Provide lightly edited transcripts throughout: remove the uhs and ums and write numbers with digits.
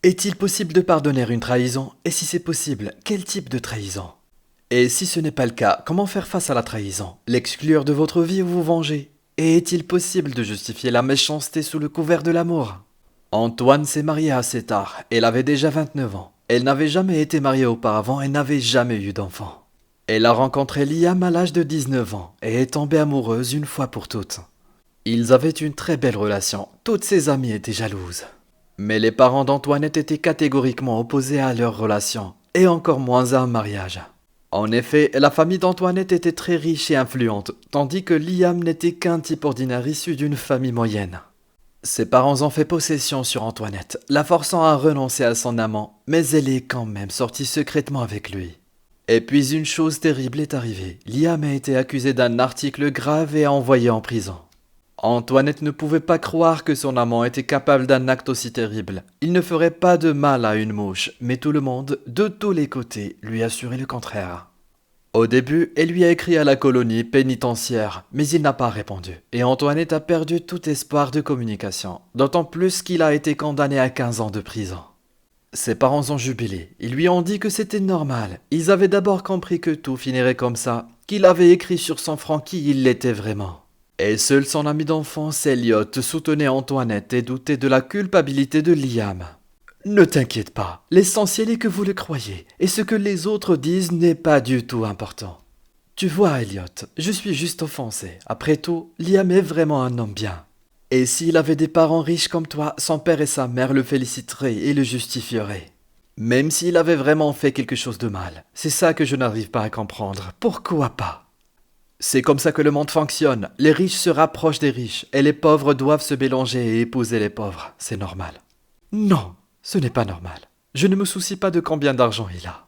Est-il possible de pardonner une trahison? Et si c'est possible, quel type de trahison? Et si ce n'est pas le cas, comment faire face à la trahison? L'exclure de votre vie ou vous venger? Et est-il possible de justifier la méchanceté sous le couvert de l'amour? Antoine s'est marié assez tard, elle avait déjà 29 ans. Elle n'avait jamais été mariée auparavant et n'avait jamais eu d'enfant. Elle a rencontré Liam à l'âge de 19 ans et est tombée amoureuse une fois pour toutes. Ils avaient une très belle relation, toutes ses amies étaient jalouses. Mais les parents d'Antoinette étaient catégoriquement opposés à leur relation, et encore moins à un mariage. En effet, la famille d'Antoinette était très riche et influente, tandis que Liam n'était qu'un type ordinaire issu d'une famille moyenne. Ses parents ont fait possession sur Antoinette, la forçant à renoncer à son amant, mais elle est quand même sortie secrètement avec lui. Et puis une chose terrible est arrivée, Liam a été accusé d'un article grave et envoyé en prison. Antoinette ne pouvait pas croire que son amant était capable d'un acte aussi terrible. Il ne ferait pas de mal à une mouche, mais tout le monde, de tous les côtés, lui assurait le contraire. Au début, elle lui a écrit à la colonie pénitentiaire, mais il n'a pas répondu. Et Antoinette a perdu tout espoir de communication, d'autant plus qu'il a été condamné à 15 ans de prison. Ses parents ont jubilé, ils lui ont dit que c'était normal. Ils avaient d'abord compris que tout finirait comme ça, qu'il avait écrit sur son front qui il l'était vraiment. Et seul son ami d'enfance, Elliot, soutenait Antoinette et doutait de la culpabilité de Liam. Ne t'inquiète pas, l'essentiel est que vous le croyez, et ce que les autres disent n'est pas du tout important. Tu vois, Elliot, je suis juste offensé. Après tout, Liam est vraiment un homme bien. Et s'il avait des parents riches comme toi, son père et sa mère le féliciteraient et le justifieraient. Même s'il avait vraiment fait quelque chose de mal. C'est ça que je n'arrive pas à comprendre. Pourquoi pas? C'est comme ça que le monde fonctionne. Les riches se rapprochent des riches, et les pauvres doivent se mélanger et épouser les pauvres. C'est normal. Non, ce n'est pas normal. Je ne me soucie pas de combien d'argent il a.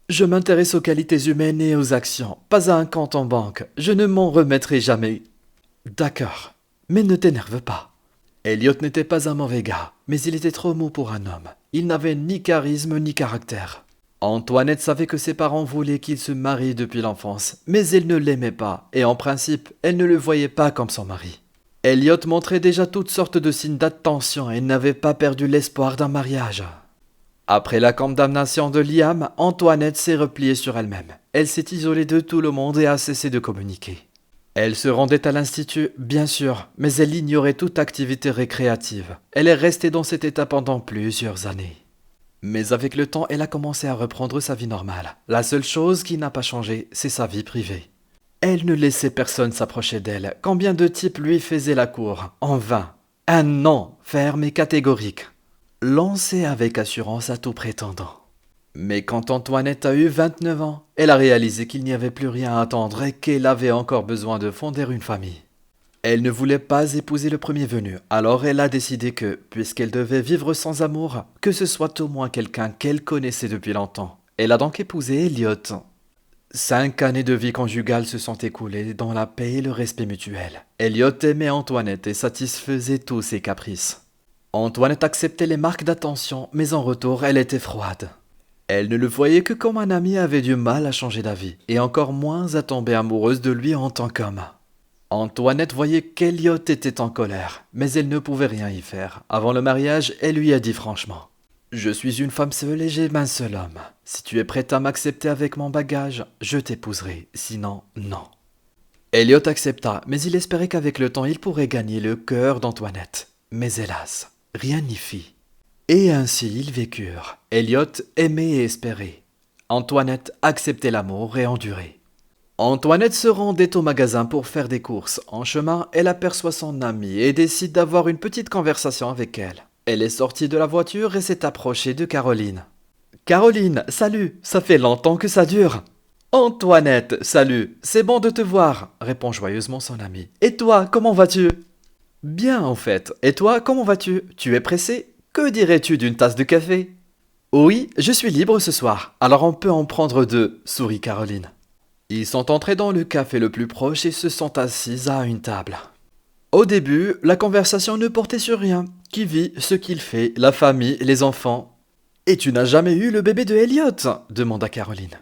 Je m'intéresse aux qualités humaines et aux actions, pas à un compte en banque. Je ne m'en remettrai jamais. D'accord, mais ne t'énerve pas. Elliot n'était pas un mauvais gars, mais il était trop mou pour un homme. Il n'avait ni charisme ni caractère. Antoinette savait que ses parents voulaient qu'il se marie depuis l'enfance, mais elle ne l'aimait pas, et en principe, elle ne le voyait pas comme son mari. Elliot montrait déjà toutes sortes de signes d'attention et n'avait pas perdu l'espoir d'un mariage. Après la condamnation de Liam, Antoinette s'est repliée sur elle-même. Elle s'est isolée de tout le monde et a cessé de communiquer. Elle se rendait à l'institut, bien sûr, mais elle ignorait toute activité récréative. Elle est restée dans cet état pendant plusieurs années. Mais avec le temps, elle a commencé à reprendre sa vie normale. La seule chose qui n'a pas changé, c'est sa vie privée. Elle ne laissait personne s'approcher d'elle. Combien de types lui faisaient la cour? En vain. Un non, ferme et catégorique. Lancé avec assurance à tout prétendant. Mais quand Antoinette a eu 29 ans, elle a réalisé qu'il n'y avait plus rien à attendre et qu'elle avait encore besoin de fonder une famille. Elle ne voulait pas épouser le premier venu, alors elle a décidé que, puisqu'elle devait vivre sans amour, que ce soit au moins quelqu'un qu'elle connaissait depuis longtemps. Elle a donc épousé Elliot. 5 années de vie conjugale se sont écoulées dans la paix et le respect mutuel. Elliot aimait Antoinette et satisfaisait tous ses caprices. Antoinette acceptait les marques d'attention, mais en retour, elle était froide. Elle ne le voyait que comme un ami avait du mal à changer d'avis, et encore moins à tomber amoureuse de lui en tant qu'homme. Antoinette voyait qu'Elliot était en colère, mais elle ne pouvait rien y faire. Avant le mariage, elle lui a dit franchement: « Je suis une femme seule et j'aime un seul homme. Si tu es prête à m'accepter avec mon bagage, je t'épouserai, sinon, non. » Elliot accepta, mais il espérait qu'avec le temps, il pourrait gagner le cœur d'Antoinette. Mais hélas, rien n'y fit. Et ainsi ils vécurent. Elliot aimait et espérait. Antoinette acceptait l'amour et endurait. Antoinette se rendait au magasin pour faire des courses. En chemin, elle aperçoit son amie et décide d'avoir une petite conversation avec elle. Elle est sortie de la voiture et s'est approchée de Caroline. Caroline, salut, ça fait longtemps que ça dure. Antoinette, salut, c'est bon de te voir, répond joyeusement son amie. Et toi, comment vas-tu? Bien en fait. Et toi, comment vas-tu? Tu es pressé? Que dirais-tu d'une tasse de café? Oui, je suis libre ce soir, alors on peut en prendre deux, sourit Caroline. Ils sont entrés dans le café le plus proche et se sont assis à une table. Au début, la conversation ne portait sur rien. Qui vit, ce qu'il fait, la famille, les enfants. Et tu n'as jamais eu le bébé de Elliot? Demanda Caroline.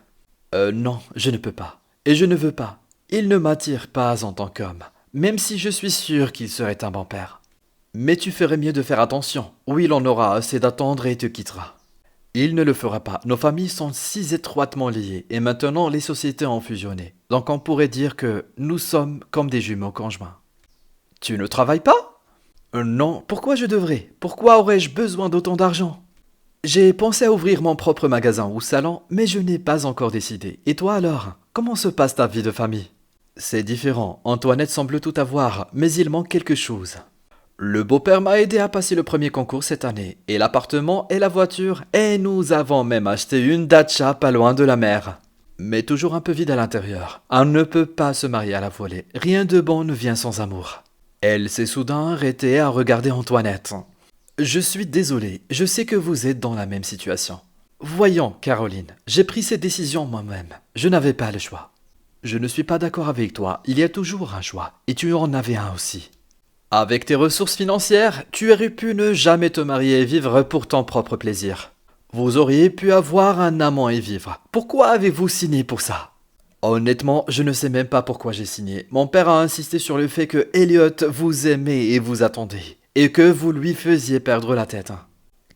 Non, je ne peux pas. Et je ne veux pas. Il ne m'attire pas en tant qu'homme, même si je suis sûr qu'il serait un bon père. Mais tu ferais mieux de faire attention, ou il en aura assez d'attendre et te quittera. Il ne le fera pas. Nos familles sont si étroitement liées et maintenant les sociétés ont fusionné. Donc on pourrait dire que nous sommes comme des jumeaux conjoints. Tu ne travailles pas? Non, pourquoi je devrais? Pourquoi aurais-je besoin d'autant d'argent? J'ai pensé à ouvrir mon propre magasin ou salon, mais je n'ai pas encore décidé. Et toi alors? Comment se passe ta vie de famille? C'est différent. Antoinette semble tout avoir, mais il manque quelque chose. Le beau-père m'a aidé à passer le premier concours cette année, et l'appartement et la voiture, et nous avons même acheté une dacha pas loin de la mer. Mais toujours un peu vide à l'intérieur. On ne peut pas se marier à la volée. Rien de bon ne vient sans amour. Elle s'est soudain arrêtée à regarder Antoinette. Je suis désolé, je sais que vous êtes dans la même situation. Voyons, Caroline, j'ai pris cette décision moi-même. Je n'avais pas le choix. Je ne suis pas d'accord avec toi, il y a toujours un choix, et tu en avais un aussi. Avec tes ressources financières, tu aurais pu ne jamais te marier et vivre pour ton propre plaisir. Vous auriez pu avoir un amant et vivre. Pourquoi avez-vous signé pour ça? Honnêtement, je ne sais même pas pourquoi j'ai signé. Mon père a insisté sur le fait que Elliot vous aimait et vous attendait, et que vous lui faisiez perdre la tête.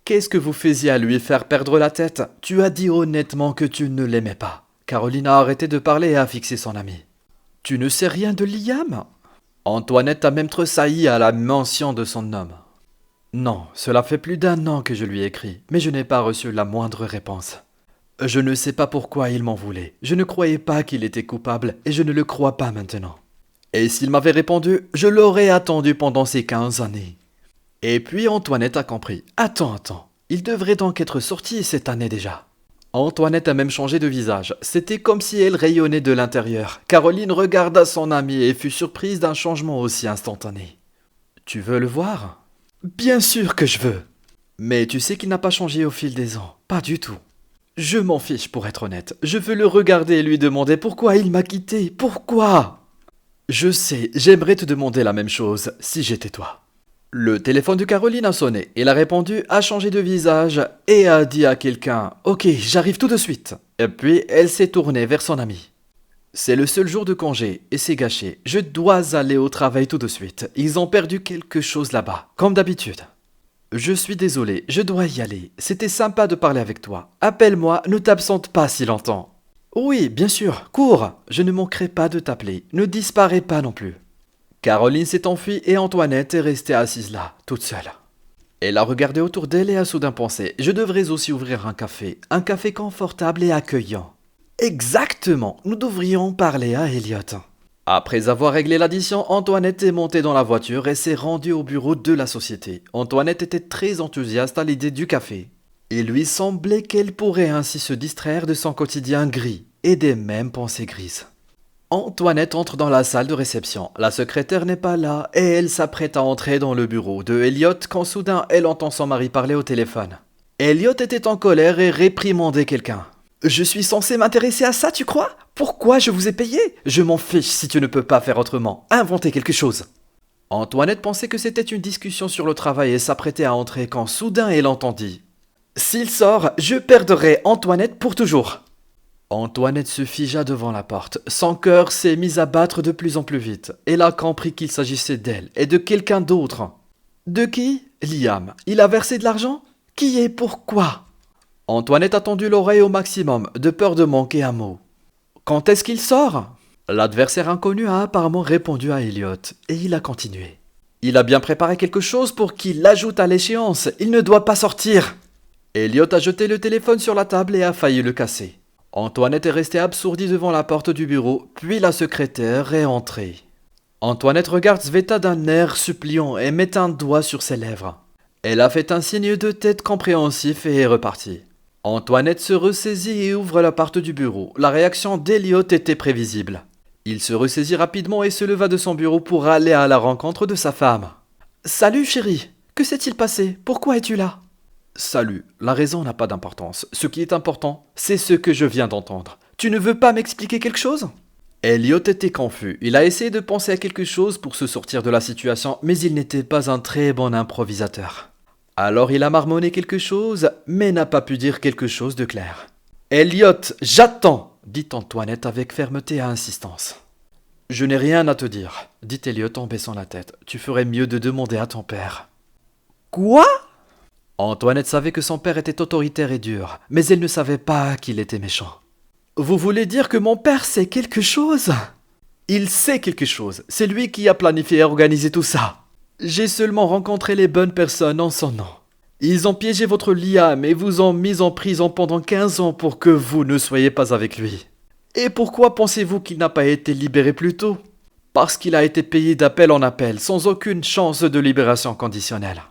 Qu'est-ce que vous faisiez à lui faire perdre la tête? Tu as dit honnêtement que tu ne l'aimais pas. Caroline a arrêté de parler et a fixé son ami. Tu ne sais rien de Liam? Antoinette a même tressailli à la mention de son homme. Non, cela fait plus d'un an que je lui ai écrit, mais je n'ai pas reçu la moindre réponse. Je ne sais pas pourquoi il m'en voulait. Je ne croyais pas qu'il était coupable, et je ne le crois pas maintenant. Et s'il m'avait répondu, je l'aurais attendu pendant ces 15 années. Et puis Antoinette a compris. Attends. Il devrait donc être sorti cette année déjà. Antoinette a même changé de visage. C'était comme si elle rayonnait de l'intérieur. Caroline regarda son amie et fut surprise d'un changement aussi instantané. Tu veux le voir? Bien sûr que je veux. Mais tu sais qu'il n'a pas changé au fil des ans. Pas du tout. Je m'en fiche pour être honnête. Je veux le regarder et lui demander pourquoi il m'a quitté. Pourquoi? Je sais, j'aimerais te demander la même chose si j'étais toi. Le téléphone de Caroline a sonné. Elle a répondu, a changé de visage et a dit à quelqu'un « Ok, j'arrive tout de suite ». Et puis elle s'est tournée vers son ami. C'est le seul jour de congé et c'est gâché. Je dois aller au travail tout de suite. Ils ont perdu quelque chose là-bas, comme d'habitude. Je suis désolé, je dois y aller. C'était sympa de parler avec toi. Appelle-moi, ne t'absente pas si longtemps. Oui, bien sûr, cours. Je ne manquerai pas de t'appeler. Ne disparais pas non plus. Caroline s'est enfuie et Antoinette est restée assise là, toute seule. Elle a regardé autour d'elle et a soudain pensé « Je devrais aussi ouvrir un café confortable et accueillant. » Exactement, nous devrions parler à Elliot. Après avoir réglé l'addition, Antoinette est montée dans la voiture et s'est rendue au bureau de la société. Antoinette était très enthousiaste à l'idée du café. Il lui semblait qu'elle pourrait ainsi se distraire de son quotidien gris et des mêmes pensées grises. Antoinette entre dans la salle de réception. La secrétaire n'est pas là et elle s'apprête à entrer dans le bureau de Elliot quand soudain elle entend son mari parler au téléphone. Elliot était en colère et réprimandait quelqu'un. « Je suis censé m'intéresser à ça, tu crois? Pourquoi je vous ai payé? Je m'en fiche si tu ne peux pas faire autrement. Inventez quelque chose. » Antoinette pensait que c'était une discussion sur le travail et s'apprêtait à entrer quand soudain elle entendit. « S'il sort, je perdrai Antoinette pour toujours. » Antoinette se figea devant la porte. Son cœur s'est mis à battre de plus en plus vite. Elle a compris qu'il s'agissait d'elle et de quelqu'un d'autre. De qui? Liam. Il a versé de l'argent? Qui et pourquoi? Antoinette a tendu l'oreille au maximum, de peur de manquer un mot. Quand est-ce qu'il sort? L'adversaire inconnu a apparemment répondu à Elliot, et il a continué. Il a bien préparé quelque chose pour qu'il l'ajoute à l'échéance. Il ne doit pas sortir. Elliot a jeté le téléphone sur la table et a failli le casser. Antoinette est restée absourdie devant la porte du bureau, puis la secrétaire est entrée. Antoinette regarde Sveta d'un air suppliant et met un doigt sur ses lèvres. Elle a fait un signe de tête compréhensif et est repartie. Antoinette se ressaisit et ouvre la porte du bureau. La réaction d'Elliot était prévisible. Il se ressaisit rapidement et se leva de son bureau pour aller à la rencontre de sa femme. « Salut chérie, que s'est-il passé? Pourquoi es-tu là ?»« Salut, la raison n'a pas d'importance. Ce qui est important, c'est ce que je viens d'entendre. Tu ne veux pas m'expliquer quelque chose ?» Elliot était confus. Il a essayé de penser à quelque chose pour se sortir de la situation, mais il n'était pas un très bon improvisateur. Alors il a marmonné quelque chose, mais n'a pas pu dire quelque chose de clair. « Elliot, j'attends !» dit Antoinette avec fermeté et insistance. « Je n'ai rien à te dire, dit Elliot en baissant la tête. Tu ferais mieux de demander à ton père. » Quoi? Antoinette savait que son père était autoritaire et dur, mais elle ne savait pas qu'il était méchant. Vous voulez dire que mon père sait quelque chose? Il sait quelque chose, c'est lui qui a planifié et organisé tout ça. J'ai seulement rencontré les bonnes personnes en son nom. Ils ont piégé votre Liam et vous ont mis en prison pendant 15 ans pour que vous ne soyez pas avec lui. Et pourquoi pensez-vous qu'il n'a pas été libéré plus tôt? Parce qu'il a été payé d'appel en appel, sans aucune chance de libération conditionnelle.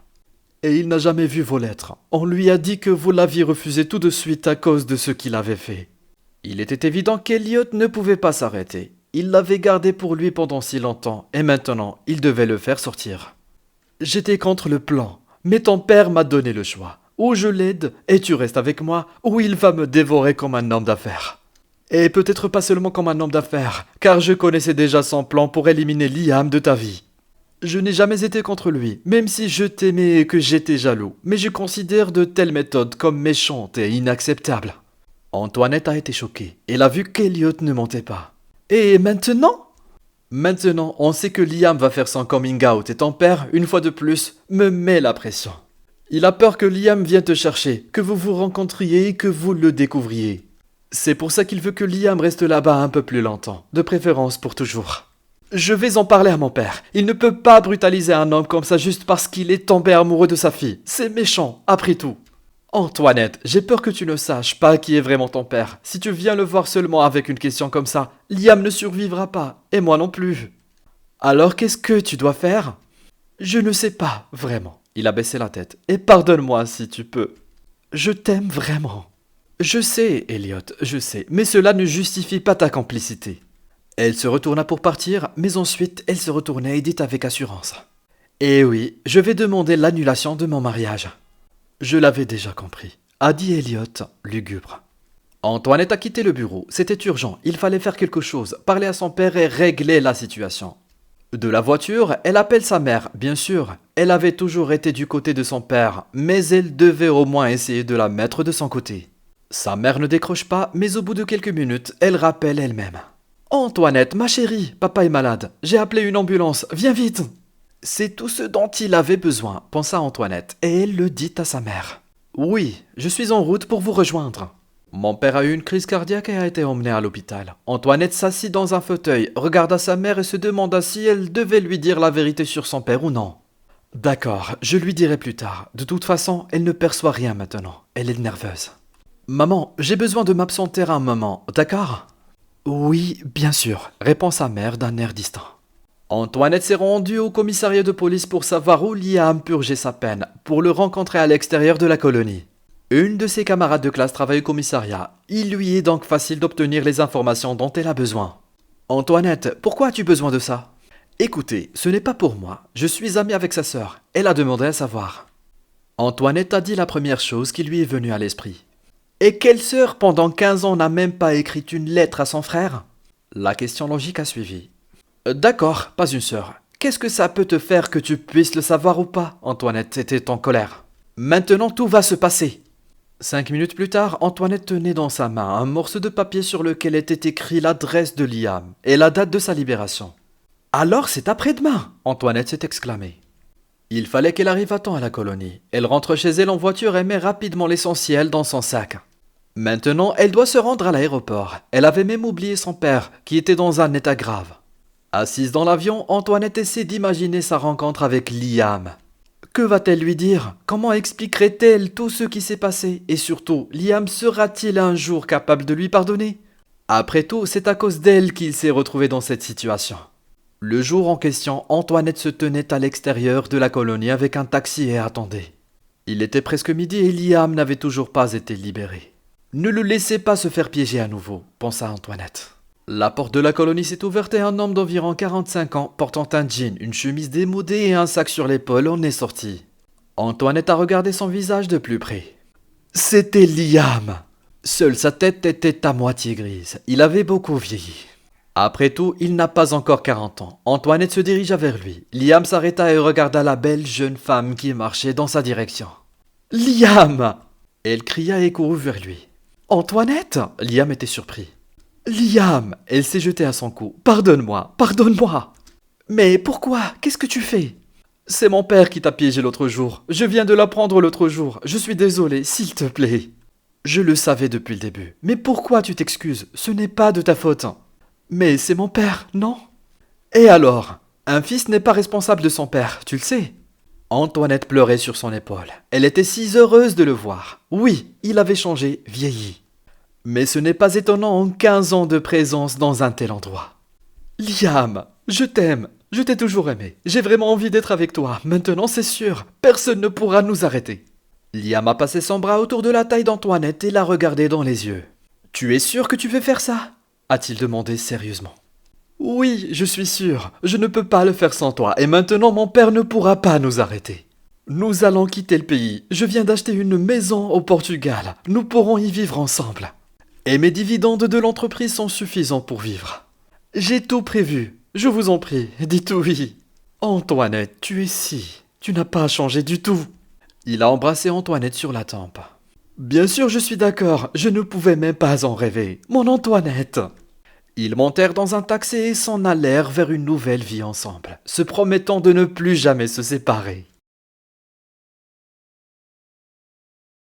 Et il n'a jamais vu vos lettres. On lui a dit que vous l'aviez refusé tout de suite à cause de ce qu'il avait fait. Il était évident qu'Elliot ne pouvait pas s'arrêter. Il l'avait gardé pour lui pendant si longtemps, et maintenant, il devait le faire sortir. J'étais contre le plan, mais ton père m'a donné le choix. Ou je l'aide, et tu restes avec moi, ou il va me dévorer comme un homme d'affaires. Et peut-être pas seulement comme un homme d'affaires, car je connaissais déjà son plan pour éliminer Liam de ta vie. Je n'ai jamais été contre lui, même si je t'aimais et que j'étais jaloux, mais je considère de telles méthodes comme méchantes et inacceptables. Antoinette a été choquée. Elle a vu qu'Elliot ne mentait pas. Et maintenant? Maintenant, on sait que Liam va faire son coming out et ton père, une fois de plus, me met la pression. Il a peur que Liam vienne te chercher, que vous vous rencontriez et que vous le découvriez. C'est pour ça qu'il veut que Liam reste là-bas un peu plus longtemps, de préférence pour toujours. Je vais en parler à mon père. Il ne peut pas brutaliser un homme comme ça juste parce qu'il est tombé amoureux de sa fille. C'est méchant, après tout. Antoinette, j'ai peur que tu ne saches pas qui est vraiment ton père. Si tu viens le voir seulement avec une question comme ça, Liam ne survivra pas, et moi non plus. Alors qu'est-ce que tu dois faire? Je ne sais pas, vraiment. Il a baissé la tête. Et pardonne-moi si tu peux. Je t'aime vraiment. Je sais, Elliot, je sais, mais cela ne justifie pas ta complicité. Elle se retourna pour partir, mais ensuite elle se retourna et dit avec assurance. Eh oui, je vais demander l'annulation de mon mariage. Je l'avais déjà compris, a dit Elliot, lugubre. Antoinette a quitté le bureau, c'était urgent, il fallait faire quelque chose, parler à son père et régler la situation. De la voiture, elle appelle sa mère, bien sûr, elle avait toujours été du côté de son père, mais elle devait au moins essayer de la mettre de son côté. Sa mère ne décroche pas, mais au bout de quelques minutes, elle rappelle elle-même. Antoinette, ma chérie, papa est malade, j'ai appelé une ambulance, viens vite! C'est tout ce dont il avait besoin, pensa Antoinette, et elle le dit à sa mère. Oui, je suis en route pour vous rejoindre. Mon père a eu une crise cardiaque et a été emmené à l'hôpital. Antoinette s'assit dans un fauteuil, regarda sa mère et se demanda si elle devait lui dire la vérité sur son père ou non. D'accord, je lui dirai plus tard. De toute façon, elle ne perçoit rien maintenant. Elle est nerveuse. Maman, j'ai besoin de m'absenter un moment, d'accord? Oui, bien sûr, répond sa mère d'un air distant. Antoinette s'est rendue au commissariat de police pour savoir où Liam purgeait sa peine, pour le rencontrer à l'extérieur de la colonie. Une de ses camarades de classe travaille au commissariat. Il lui est donc facile d'obtenir les informations dont elle a besoin. Antoinette, pourquoi as-tu besoin de ça? Écoutez, ce n'est pas pour moi. Je suis amie avec sa sœur. Elle a demandé à savoir. Antoinette a dit la première chose qui lui est venue à l'esprit. Et quelle sœur pendant 15 ans n'a même pas écrit une lettre à son frère? La question logique a suivi. D'accord, pas une sœur. Qu'est-ce que ça peut te faire que tu puisses le savoir ou pas? Antoinette était en colère. Maintenant tout va se passer. 5 minutes plus tard, Antoinette tenait dans sa main un morceau de papier sur lequel était écrit l'adresse de Liam et la date de sa libération. Alors c'est après-demain, Antoinette s'est exclamée. Il fallait qu'elle arrive à temps à la colonie. Elle rentre chez elle en voiture et met rapidement l'essentiel dans son sac. Maintenant, elle doit se rendre à l'aéroport. Elle avait même oublié son père, qui était dans un état grave. Assise dans l'avion, Antoinette essaie d'imaginer sa rencontre avec Liam. Que va-t-elle lui dire? Comment expliquerait-elle tout ce qui s'est passé? Et surtout, Liam sera-t-il un jour capable de lui pardonner? Après tout, c'est à cause d'elle qu'il s'est retrouvé dans cette situation. Le jour en question, Antoinette se tenait à l'extérieur de la colonie avec un taxi et attendait. Il était presque midi et Liam n'avait toujours pas été libéré. Ne le laissez pas se faire piéger à nouveau, pensa Antoinette. La porte de la colonie s'est ouverte et un homme d'environ 45 ans, portant un jean, une chemise démodée et un sac sur l'épaule, en est sorti. Antoinette a regardé son visage de plus près. C'était Liam. Seule sa tête était à moitié grise. Il avait beaucoup vieilli. Après tout, il n'a pas encore 40 ans. Antoinette se dirigea vers lui. Liam s'arrêta et regarda la belle jeune femme qui marchait dans sa direction. « Liam !» Elle cria et courut vers lui. « Antoinette !» Liam était surpris. « Liam !» Elle s'est jetée à son cou. « Pardonne-moi, pardonne-moi !»« Mais pourquoi? Qu'est-ce que tu fais ?» C'est mon père qui t'a piégé l'autre jour. Je viens de l'apprendre l'autre jour. Je suis désolé, s'il te plaît. Je le savais depuis le début. Mais pourquoi tu t'excuses? Ce n'est pas de ta faute. Mais c'est mon père, non? Et alors? Un fils n'est pas responsable de son père, tu le sais. Antoinette pleurait sur son épaule. Elle était si heureuse de le voir. Oui, il avait changé, vieilli. Mais ce n'est pas étonnant en 15 ans de présence dans un tel endroit. Liam, je t'aime. Je t'ai toujours aimé. J'ai vraiment envie d'être avec toi. Maintenant, c'est sûr. Personne ne pourra nous arrêter. Liam a passé son bras autour de la taille d'Antoinette et l'a regardé dans les yeux. Tu es sûr que tu veux faire ça? A-t-il demandé sérieusement. Oui, je suis sûr. Je ne peux pas le faire sans toi. Et maintenant, mon père ne pourra pas nous arrêter. Nous allons quitter le pays. Je viens d'acheter une maison au Portugal. Nous pourrons y vivre ensemble. Et mes dividendes de l'entreprise sont suffisants pour vivre. J'ai tout prévu. Je vous en prie, dites oui. Antoinette, tu es si... Tu n'as pas changé du tout. Il a embrassé Antoinette sur la tempe. Bien sûr, je suis d'accord. Je ne pouvais même pas en rêver. Mon Antoinette. Ils montèrent dans un taxi et s'en allèrent vers une nouvelle vie ensemble, se promettant de ne plus jamais se séparer.